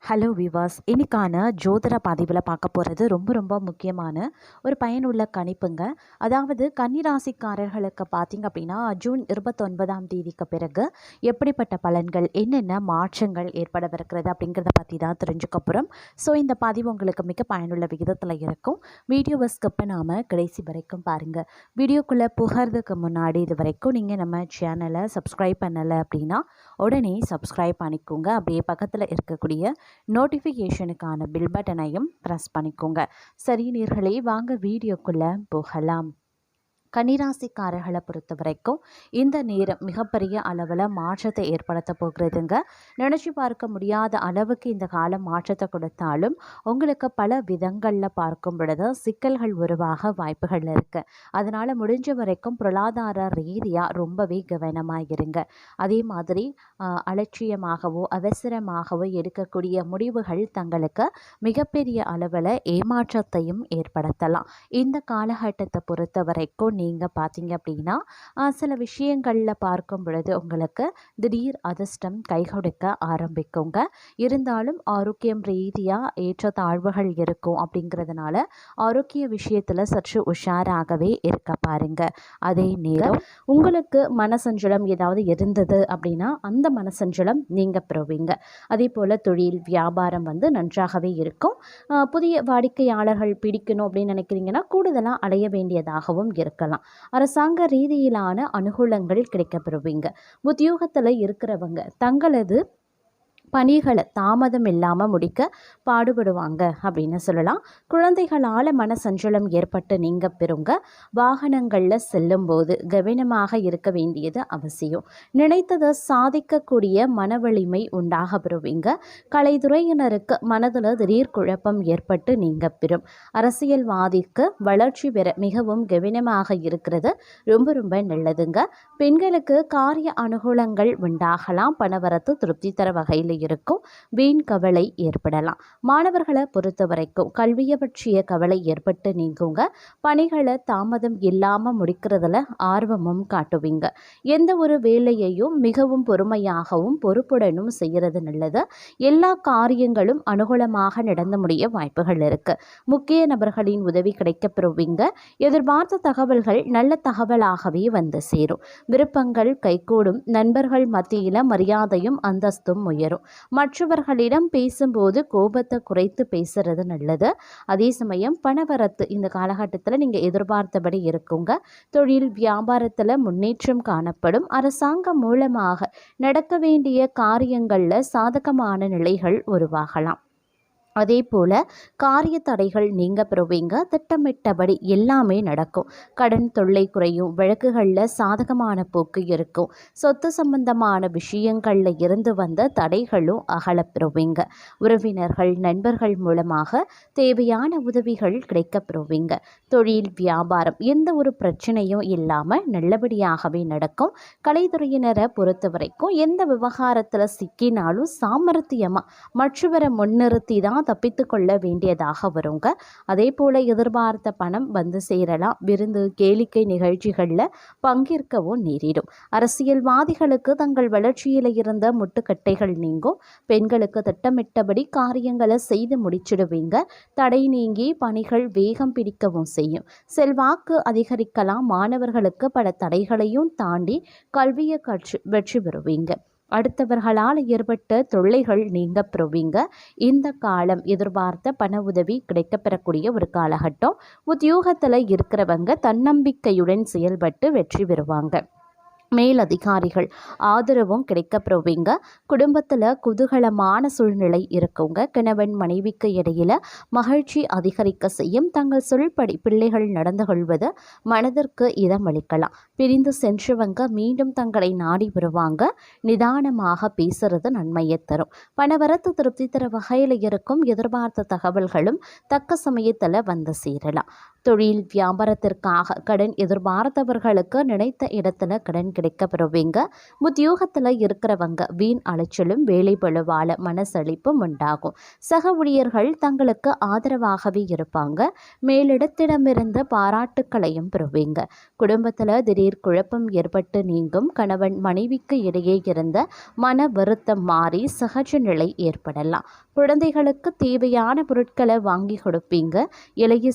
Hello விவாஸ், இன்னைக்கான ஜோதிட பதிவில் பார்க்க போகிறது ரொம்ப முக்கியமான ஒரு பயனுள்ள கணிப்புங்க. அதாவது கன்னிராசிக்காரர்களுக்கு பார்த்தீங்க அப்படின்னா ஜூன் 29ஆம் தேதிக்கு பிறகு எப்படிப்பட்ட பலன்கள், என்னென்ன மாற்றங்கள் ஏற்படவிருக்கிறது அப்படிங்கிறத பற்றி தான் தெரிஞ்சுக்க போகிறோம். ஸோ இந்த பதிவு உங்களுக்கு மிக பயனுள்ள விகிதத்தில் இருக்கும். வீடியோவை ஸ்கிப் பண்ணாமல் கடைசி வரைக்கும் பாருங்கள். வீடியோக்குள்ளே புகிறதுக்கு முன்னாடி இது வரைக்கும் நீங்கள் நம்ம சேனலை சப்ஸ்கிரைப் பண்ணலை அப்படின்னா உடனே சப்ஸ்கிரைப் பண்ணிக்கோங்க. அப்படியே பக்கத்தில் இருக்கக்கூடிய நோட்டிஃபிகேஷனுக்கான பில் பட்டனையும் ப்ரெஸ் பண்ணிக்கோங்க. சரி நேயர்களே, வாங்க வீடியோக்குள்ளே போகலாம். கன்னிராசிக்காரர்களை பொறுத்த வரைக்கும் இந்த நேரம் மிகப்பெரிய அளவில் மாற்றத்தை ஏற்படுத்த போகிறதுங்க. நினச்சி பார்க்க முடியாத அளவுக்கு இந்த காலம் மாற்றத்தை கொடுத்தாலும் உங்களுக்கு பல விதங்களில் பார்க்கும் பொழுது சிக்கல்கள் உருவாக வாய்ப்புகள் இருக்குது. அதனால் முடிஞ்ச வரைக்கும் பொருளாதார ரீதியாக ரொம்பவே கவனமாக இருங்க. அதே மாதிரி அலட்சியமாகவோ அவசரமாகவோ எடுக்கக்கூடிய முடிவுகள் தங்களுக்கு மிகப்பெரிய அளவில் ஏமாற்றத்தையும் ஏற்படுத்தலாம். இந்த காலகட்டத்தை பொறுத்த வரைக்கும் நீங்கள் பார்த்தீங்க அப்படின்னா சில விஷயங்களில் பார்க்கும் பொழுது உங்களுக்கு திடீர் அதிர்ஷ்டம் கை கொடுக்க ஆரம்பிக்குங்க. இருந்தாலும் ஆரோக்கியம் ரீதியாக ஏற்றத்தாழ்வுகள் இருக்கும். அப்படிங்கிறதுனால ஆரோக்கிய விஷயத்தில் சற்று உஷாராகவே இருக்க பாருங்க. அதே நேரம் உங்களுக்கு மனசஞ்சலம் ஏதாவது இருந்தது அப்படின்னா அந்த மனசஞ்சலம் நீங்கள் பெறுவீங்க. அதே போல் தொழில் வியாபாரம் நன்றாகவே இருக்கும். புதிய வாடிக்கையாளர்கள் பிடிக்கணும் அப்படின்னு நினைக்கிறீங்கன்னா கூடுதலாக அடைய வேண்டியதாகவும் இருக்கலாம். அரசாங்க ரீதியிலான அனுகூலங்கள் கிடைக்கப்பெறுவீங்க. உத்தியோகத்தில் இருக்கிறவங்க தங்களது பணிகளை தாமதம் இல்லாமல் முடிக்க பாடுபடுவாங்க அப்படின்னு சொல்லலாம். குழந்தைகளால் மனசஞ்சலம் ஏற்பட்டு நீங்கள் பெறுங்க. வாகனங்களில் செல்லும்போது கவனமாக இருக்க வேண்டியது அவசியம். நினைத்ததை சாதிக்கக்கூடிய மனவலிமை உண்டாக பெறுவீங்க. கலைத்துறையினருக்கு மனதில் திடீர் குழப்பம் ஏற்பட்டு நீங்கள் பெறும். அரசியல்வாதிக்கு வளர்ச்சி பெற மிகவும் கவனமாக இருக்கிறது ரொம்ப நல்லதுங்க. பெண்களுக்கு காரிய அனுகூலங்கள் உண்டாகலாம். பணவரத்து திருப்தி தர வகையில் இருக்கும். வீண் கவலை ஏற்படலாம். மாணவர்களை பொறுத்த வரைக்கும் கல்வியை பற்றிய கவலை ஏற்பட்டு நீங்குங்க. பணிகளை தாமதம் இல்லாமல் முடிக்கிறதுல ஆர்வமும் காட்டுவீங்க. எந்த ஒரு வேலையையும் மிகவும் பொறுமையாகவும் பொறுப்புடனும் செய்கிறது நல்லது. எல்லா காரியங்களும் அனுகூலமாக நடந்து முடிய வாய்ப்புகள் இருக்கு. முக்கிய நபர்களின் உதவி கிடைக்கப்பெறுவீங்க. எதிர்பார்த்த தகவல்கள் நல்ல தகவலாகவே சேரும். விருப்பங்கள் கைகூடும். நண்பர்கள் மத்தியில் மரியாதையும் அந்தஸ்தும் உயரும். மற்றவர்களிடம் பேசும்போது கோபத்தை குறைத்து பேசுறது நல்லது. அதே சமயம் பணவரத்து இந்த காலகட்டத்தில் நீங்கள் எதிர்பார்த்தபடி இருக்குங்க. தொழில் வியாபாரத்தில் முன்னேற்றம் காணப்படும். அரசாங்கம் மூலமாக நடக்க வேண்டிய காரியங்களில் சாதகமான நிலைகள் உருவாகலாம். அதே போல் காரிய தடைகள் நீங்கள் பெறுவீங்க. திட்டமிட்டபடி எல்லாமே நடக்கும். கடன் தொல்லை குறையும். வழக்குகளில் சாதகமான போக்கு இருக்கும். சொத்து சம்பந்தமான விஷயங்களில் இருந்து வந்த தடைகளும் அகலப்பெறுவீங்க. உறவினர்கள் நண்பர்கள் மூலமாக தேவையான உதவிகள் கிடைக்கப்பெறுவீங்க. தொழில் வியாபாரம் எந்த ஒரு பிரச்சனையும் இல்லாமல் நல்லபடியாகவே நடக்கும். கலைத்துறையினரை பொறுத்த வரைக்கும் எந்த விவகாரத்தில் சிக்கினாலும் சாமர்த்தியமாக மற்றவரை முன்னிறுத்தி தான் தப்பித்து கொள்ள வேண்டியதாக வருங்க. அதே போல எதிர்பார்த்த பணம் சேரலாம். விருந்து கேளிக்கை நிகழ்ச்சிகளில் பங்கேற்கவும் நேரிடும். அரசியல்வாதிகளுக்கு தங்கள் வளர்ச்சியில் இருந்த முட்டுக்கட்டைகள் நீங்கும். பெண்களுக்கு திட்டமிட்டபடி காரியங்களை செய்து முடிச்சிடுவீங்க. தடை நீங்கி பணிகள் வேகம் பிடிக்கவும் செய்யும். செல்வாக்கு அதிகரிக்கலாம். மாணவர்களுக்கு பல தடைகளையும் தாண்டி கல்வியை கற்று வெற்றி பெறுவீங்க. அடுத்தவர்களால் ஏற்பட்ட தொல்லைகள் நீங்க பெறுவீங்க. இந்த காலம் எதிர்பார்த்த பண உதவி கிடைக்கப்பெறக்கூடிய ஒரு காலகட்டம். உத்தியோகத்தில் இருக்கிறவங்க தன்னம்பிக்கையுடன் செயல்பட்டு வெற்றி பெறுவாங்க. மேலதிகாரிகள் ஆதரவும் கிடைக்கப்பெறுவீங்க. குடும்பத்தில் குதூகலமான சூழ்நிலை இருக்குங்க. கணவன் மனைவிக்கு இடையில மகிழ்ச்சி அதிகரிக்க செய்யும். தங்கள் சொல்படி பிள்ளைகள் நடந்து கொள்வது மனதிற்கு இதமளிக்கலாம். பிரிந்து சென்றவங்க மீண்டும் தங்களை நாடி வருவாங்க. நிதானமாக பேசுறது நன்மையை தரும். பணவரத்து திருப்தி தர வகையில் இருக்கும். எதிர்பார்த்த தகவல்களும் தக்க சமயத்தில் சேரலாம். தொழில் வியாபாரத்திற்காக கடன் எதிர்பார்த்தவர்களுக்கு நினைத்த இடத்துல கடன் கிடைக்கப்பெறுவீங்க. உத்தியோகத்தில் இருக்கிறவங்க வீண் அலைச்சலும் வேலை பளுவால் மனசளிப்பும் உண்டாகும். சக ஊழியர்கள் தங்களுக்கு ஆதரவாகவே இருப்பாங்க. மேலிடத்திடமிருந்து பாராட்டுக்களையும் பெறுவீங்க. குடும்பத்தில் திடீர் திடீர் குழப்பம் ஏற்பட்டு நீங்கும். கணவன் மனைவிக்கு இடையே இருந்த மன வருத்தம் மாறி சகஜ நிலை ஏற்படலாம். குழந்தைகளுக்கு தேவையான பொருட்களை வாங்கி கொடுப்பீங்க. இளைய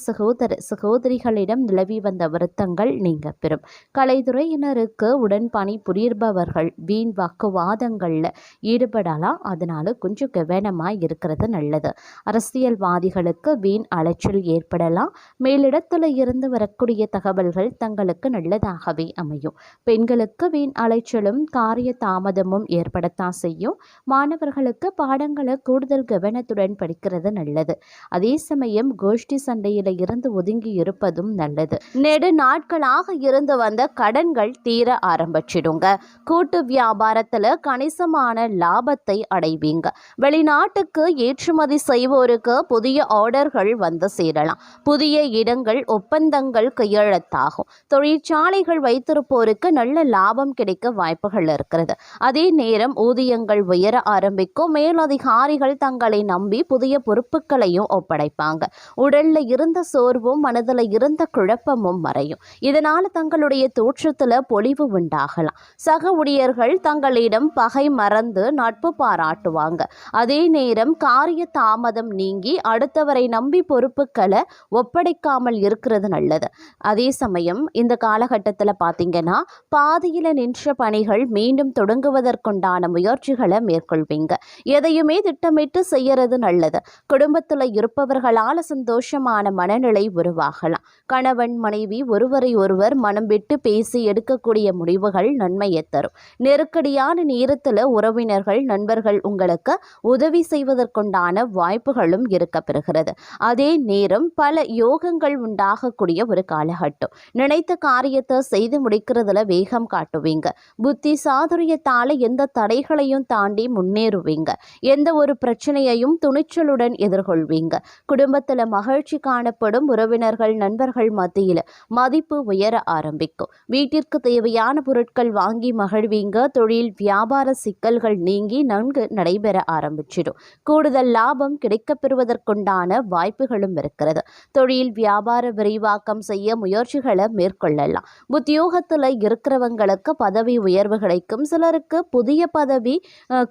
சகோதரிகளிடம் நிலவி வந்த வருத்தங்கள் நீங்க பெறும். கலைத்துறையினருக்கு உடன் பணி புரிபவர்கள் வீண் வாக்குவாதங்கள்ல ஈடுபடலாம். அதனால கொஞ்சம் கவனமாக இருக்கிறது நல்லது. அரசியல்வாதிகளுக்கு வீண் அலைச்சல் ஏற்படலாம். மேலிடத்துல இருந்து வரக்கூடிய தகவல்கள் தங்களுக்கு நல்லதாகவே அமையும். பெண்களுக்கு வீண் அலைச்சலும் காரிய தாமதமும் ஏற்படத்தான் செய்யும். மாணவர்களுக்கு பாடங்களை கூடுதல் கவனத்துடன் படிக்கிறது நல்லது. அதே சமயம் கோஷ்டி சண்டையில இருந்து ஒதுங்கி இருப்பதும் நல்லது. நெடு நாட்களாக இருந்து வந்த கடன்கள் தீர ஆரம்பிச்சிடுங்க. கூட்டு வியாபாரத்துல கணிசமான லாபத்தை அடைவீங்க. வெளிநாட்டுக்கு ஏற்றுமதி செய்வோருக்கு புதிய ஆர்டர்கள் வந்து சேரலாம். புதிய இடங்கள் ஒப்பந்தங்கள் கையெழுத்தாகும். தொழிற்சாலைகள் வைத்திருப்போருக்கு நல்ல லாபம் கிடைக்க வாய்ப்புகள் இருக்கிறது. அதே நேரம் ஊதியங்கள் உயர ஆரம்பிக்கும். மேலதிகாரிகள் தங்களை நம்பி புதிய பொறுப்புகளையும் ஒப்படைப்பாங்க. உடல்ல இருந்த சோர்வும் மனதில் இருந்த குழப்பமும் மறையும். இதனால தங்களுடைய தோற்றத்துல பொலிவு உண்டாகலாம். சக ஊழியர்கள் தங்களிடம் பகை மறந்து நட்பு பாராட்டுவாங்க. அதே நேரம் காரிய தாமதம் நீங்கி அடுத்தவரை நம்பி பொறுப்புகளை ஒப்படைக்காமல் இருக்கிறது நல்லது. அதே சமயம் இந்த காலகட்டத்தில் பார்த்தீங்கன்னா பாதியில நின்ற பணிகள் மீண்டும் தொடங்குவதற்குண்டான முயற்சிகளை மேற்கொள்வீங்க. எதையுமே திட்டமிட்டு செய்யறது நல்லது. குடும்பத்தில் இருப்பவர்களால் சந்தோஷமான மனநிலை உருவாகலாம். கணவன் மனைவி ஒருவரை ஒருவர் மனம் விட்டு பேசி எடுக்கக்கூடிய முடிவுகள் நன்மையை தரும். நெருக்கடியான நேரத்தில் உறவினர்கள் நண்பர்கள் உங்களுக்கு உதவி செய்வதற்குண்டான வாய்ப்புகளும் இருக்க பெறுகிறது. அதே நேரம் பல யோகங்கள் உண்டாகக்கூடிய ஒரு காலகட்டம். நினைத்த காரியத்தை செய்து முடிக்கிறதுல வேகம் காட்டுவீங்க. புத்தி சாதுரியத்தால எந்த தடைகளையும் தாண்டி முன்னேறுவீங்க. எந்த ஒரு பிரச்சனையையும் துணிச்சலுடன் எதிர்கொள்வீங்க. குடும்பத்தில் மகிழ்ச்சி காணப்படும். உறவினர்கள் நண்பர்கள் மத்தியில் மதிப்பு உயர ஆரம்பிக்கும். வீட்டிற்கு தேவையான பொருட்கள் வாங்கி மகிழ்வீங்க. தொழில் வியாபார சிக்கல்கள் நீங்கி நன்கு நடைபெற ஆரம்பிச்சிடும். கூடுதல் லாபம் கிடைக்கப்பெறுவதற்குண்டான வாய்ப்புகளும் இருக்கிறது. தொழில் வியாபார விரிவாக்கம் செய்ய முயற்சிகளை மேற்கொள்ளலாம். உத்தியோகத்தில் இருக்கிறவங்களுக்கு பதவி உயர்வு கிடைக்கும். சிலருக்கு புதிய பதவி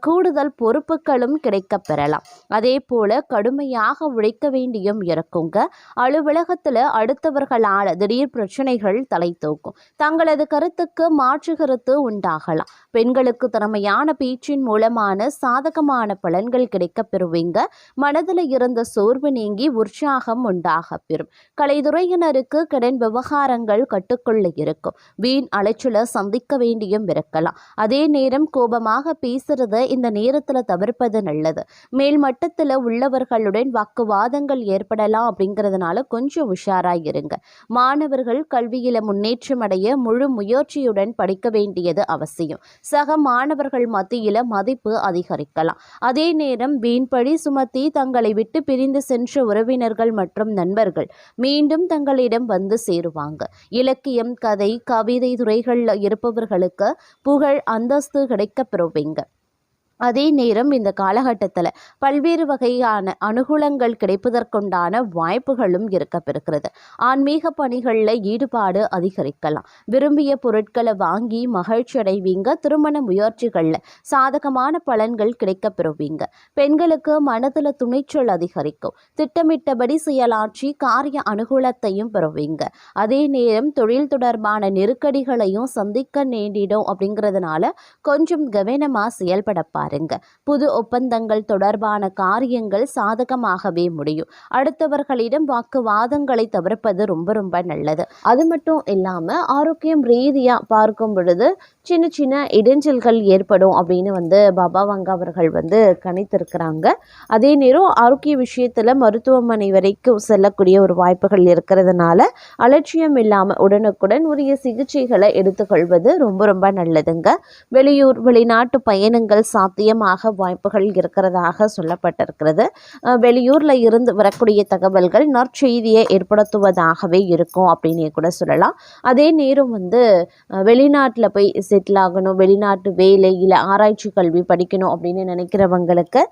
கூடுதல் பொறுப்புகளும் கிடைக்க பெறலாம். அதே போல கடுமையாக உழைக்க வேண்டியும் இருக்குங்க. அலுவலகத்தில் அடுத்தவர்களால் திடீர் பிரச்சனைகள் தலை தூக்கும். தங்களது கருத்துக்கு மாற்று கருத்து உண்டாகலாம். பெண்களுக்கு திறமையான பேச்சின் மூலமான சாதகமான பலன்கள் கிடைக்க பெறுவீங்க. மனதில் இருந்த சோர்வு நீங்கி உற்சாகம் உண்டாக பெறும். கலைத்துறையினருக்கு கடன் விவகாரங்கள் கட்டுக்குள்ள இருக்கும். வீண் அலைச்சலை சந்திக்க வேண்டியும் இருக்கலாம். அதே நேரம் கோபமாக பேசுறத இந்த நேரத்தில் தவிர்ப்பது நல்லது. மேல் மட்டத்தில் உள்ளவர்களுடன் வாக்குவாதங்கள் ஏற்படலாம். அப்படிங்கிறதுனால கொஞ்சம் உஷாராக இருங்க. மாணவர்கள் கல்வியில முன்னேற்றம் அடைய முழு முயற்சியுடன் படிக்க வேண்டியது அவசியம். சக மாணவர்கள் மத்தியில மதிப்பு அதிகரிக்கலாம். அதே நேரம் வீண்பழி சுமத்தி தங்களை விட்டு பிரிந்து சென்ற உறவினர்கள் மற்றும் நண்பர்கள் மீண்டும் தங்களிடம் வந்து சேருவாங்க. இலக்கியம் கதை கவிதை துறைகளில் இருப்பவர்களுக்கு புகழ் அந்தஸ்து கிடைக்க பெறுவீங்க. அதே நேரம் இந்த காலகட்டத்தில் பல்வேறு வகையான அனுகூலங்கள் கிடைப்பதற்குண்டான வாய்ப்புகளும் இருக்கப்பெறுகிறது. ஆன்மீக பணிகளில் ஈடுபாடு அதிகரிக்கலாம். விரும்பிய பொருட்களை வாங்கி மகிழ்ச்சி அடைவீங்க. திருமண முயற்சிகளில் சாதகமான பலன்கள் கிடைக்கப்பெறுவீங்க. பெண்களுக்கு மனதில் துணிச்சல் அதிகரிக்கும். திட்டமிட்டபடி செயலாற்றி காரிய அனுகூலத்தையும் பெறுவீங்க. அதே நேரம் தொழில் தொடர்பான நெருக்கடிகளையும் சந்திக்க நேரிடும். அப்படிங்கிறதுனால கொஞ்சம் கவனமாக செயல்படப்பார். புது ஒப்பந்தங்கள் தொடர்பான காரியங்கள் சாதகமாகவே முடியும். அடுத்தவர்களிடம் வாக்குவாதங்களை தவிர்ப்பது ரொம்ப ரொம்ப நல்லது. அது மட்டும் இல்லாம ஆரோக்கியம் ரீதியா பார்க்கும் பொழுது சின்ன சின்ன இடைஞ்சல்கள் ஏற்படும் அப்படின்னு பாபாவாங்க அவர்கள் கணித்திருக்கிறாங்க. அதே நேரம் ஆரோக்கிய விஷயத்துல மருத்துவமனை வரைக்கும் செல்லக்கூடிய ஒரு வாய்ப்புகள் இருக்கிறதுனால அலட்சியம் இல்லாம உடனுக்குடன் உரிய சிகிச்சைகளை எடுத்துக்கொள்வது ரொம்ப ரொம்ப நல்லதுங்க. வெளியூர் வெளிநாட்டு பயணங்கள் சாத்தியம் சாத்தியமாக வாய்ப்புகள் இருக்கிறதாக சொல்லப்பட்டிருக்கிறது. வெளியூரில் இருந்து வரக்கூடிய தகவல்கள் நற்செய்தியை ஏற்படுத்துவதாகவே இருக்கும் அப்படின்னே கூட சொல்லலாம். அதே நேரம் வெளிநாட்டில் போய் செட்டில் ஆகணும், வெளிநாட்டு வேலை இல்லை ஆராய்ச்சி கல்வி படிக்கணும் அப்படின்னு நினைக்கிறவங்களுக்கு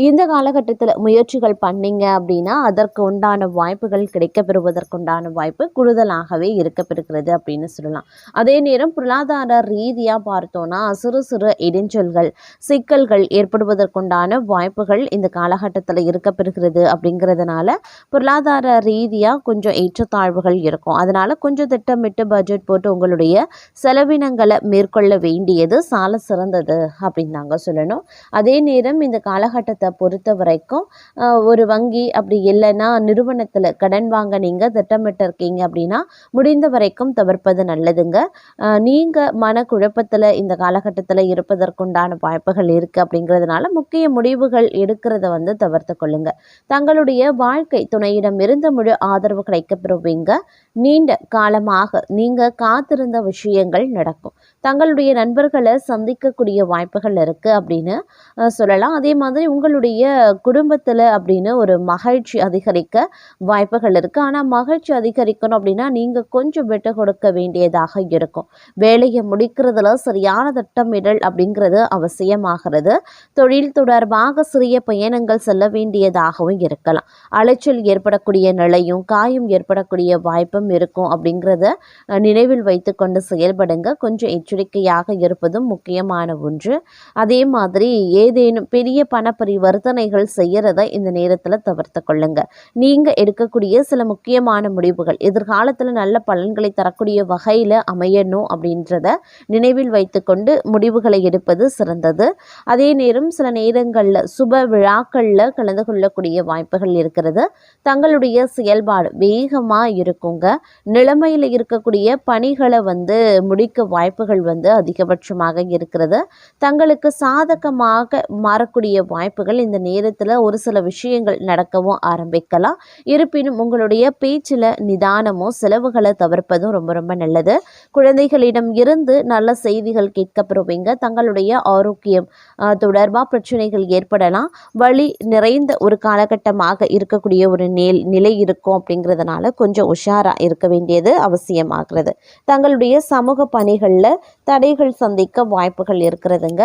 இந்த காலகட்டத்தில் முயற்சிகள் பண்ணீங்க அப்படின்னா அதற்கு உண்டான வாய்ப்புகள் கிடைக்கப்பெறுவதற்குண்டான வாய்ப்பு கூடுதலாகவே இருக்கப்பெறுகிறது அப்படின்னு சொல்லலாம். அதே நேரம் பொருளாதார ரீதியாக பார்த்தோன்னா சிறு சிறு இடைஞ்சல்கள் சிக்கல்கள் ஏற்படுவதற்குண்டான வாய்ப்புகள் இந்த காலகட்டத்தில் இருக்கப்பெறுகிறது. அப்படிங்கிறதுனால பொருளாதார ரீதியாக கொஞ்சம் ஏற்றத்தாழ்வுகள் இருக்கும். அதனால் கொஞ்சம் திட்டமிட்டு பட்ஜெட் போட்டு உங்களுடைய செலவினங்களை மேற்கொள்ள வேண்டியது சால சிறந்தது அப்படின்னு தாங்க சொல்லணும். அதே நேரம் இந்த காலகட்டத்தை பொறுத்த வரைக்கும் ஒரு வங்கி அப்படி இல்லைன்னா நிறுவனத்தில் கடன் வாங்க நீங்கள் திட்டமிட்டு இருக்கீங்க அப்படின்னா முடிந்த வரைக்கும் தவிர்ப்பது நல்லதுங்க. நீங்கள் மனக்குழப்பத்தில் இந்த காலகட்டத்தில் இருப்பதற்குண்டான வாய்ப்புகள் இருக்குது. அப்படிங்கிறதுனால முக்கிய முடிவுகள் எடுக்கிறத தவிர்த்து கொள்ளுங்க. தங்களுடைய வாழ்க்கை துணையிடம் இருந்து முழு ஆதரவு கிடைக்கப்பெறுவீங்க. நீண்ட காலமாக நீங்கள் காத்திருந்த விஷயங்கள் நடக்கும். தங்களுடைய நண்பர்களை சந்திக்கக்கூடிய வாய்ப்புகள் இருக்குது அப்படின்னு சொல்லலாம். அதே மாதிரி உங்களுடைய குடும்பத்தில் அப்படின்னு ஒரு மகிழ்ச்சி அதிகரிக்க வாய்ப்புகள் இருக்குது. ஆனால் மகிழ்ச்சி அதிகரிக்கணும் அப்படின்னா நீங்கள் கொஞ்சம் விட்டு கொடுக்க வேண்டியதாக இருக்கும். வேலையை முடிக்கிறதுல சரியான திட்டமிடல் அப்படிங்கிறது அவசியமாகிறது. தொழில் தொடர்பாக சிறிய பயணங்கள் செல்ல வேண்டியதாகவும் இருக்கலாம். அலைச்சல் ஏற்படக்கூடிய நிலையும் காயம் ஏற்படக்கூடிய வாய்ப்பும் இருக்கும். அப்படிங்கிறத நினைவில் வைத்து கொண்டு செயல்படுங்க. கொஞ்சம் எச்சரிக்கையாக இருப்பதும் முக்கியமான ஒன்று. அதே மாதிரி ஏதேனும் பெரிய பண பரிவர்த்தனைகள் செய்யறத இந்த நேரத்தில் தவிர்த்து கொள்ளுங்க. நீங்கள் எடுக்கக்கூடிய சில முக்கியமான முடிவுகள் எதிர்காலத்தில் நல்ல பலன்களை தரக்கூடிய வகையில் அமையணும் அப்படின்றத நினைவில் வைத்துக்கொண்டு முடிவுகளை எடுப்பது சிறந்தது. அதே நேரம் சில நேரங்களில் சுப விழாக்களில் கலந்து கொள்ளக்கூடிய வாய்ப்புகள் இருக்கிறது. தங்களுடைய செயல்பாடு வேகமாக இருக்குங்க. நிலைமையில் இருக்கக்கூடிய பணிகளை முடிக்க வாய்ப்புகள் அதிகபட்சமாக இருக்கிறது. தங்களுக்கு சாதகமாக மாறக்கூடிய வாய்ப்புகள் இந்த நேரத்தில் ஒரு சில விஷயங்கள் நடக்கவும் ஆரம்பிக்கலாம். இருப்பினும் உங்களுடைய பேச்சில் நிதானமும் செலவுகளை தவிர்ப்பதும் ரொம்ப ரொம்ப நல்லது. குழந்தைகளிடம் இருந்து நல்ல செய்திகள் கேட்கப்படுவீங்க. தங்களுடைய ஆரோக்கியம் தொடர்பாக பிரச்சனைகள் ஏற்படலாம். வலி நிறைந்த ஒரு காலகட்டமாக இருக்கக்கூடிய ஒரு நிலை இருக்கும். அப்படிங்கிறதுனால கொஞ்சம் உஷாராக இருக்க வேண்டியது அவசியமாகிறது. தங்களுடைய சமூக பணிகளில் தடைகள் சந்திக்க வாய்ப்புகள் இருக்கிறதுங்க.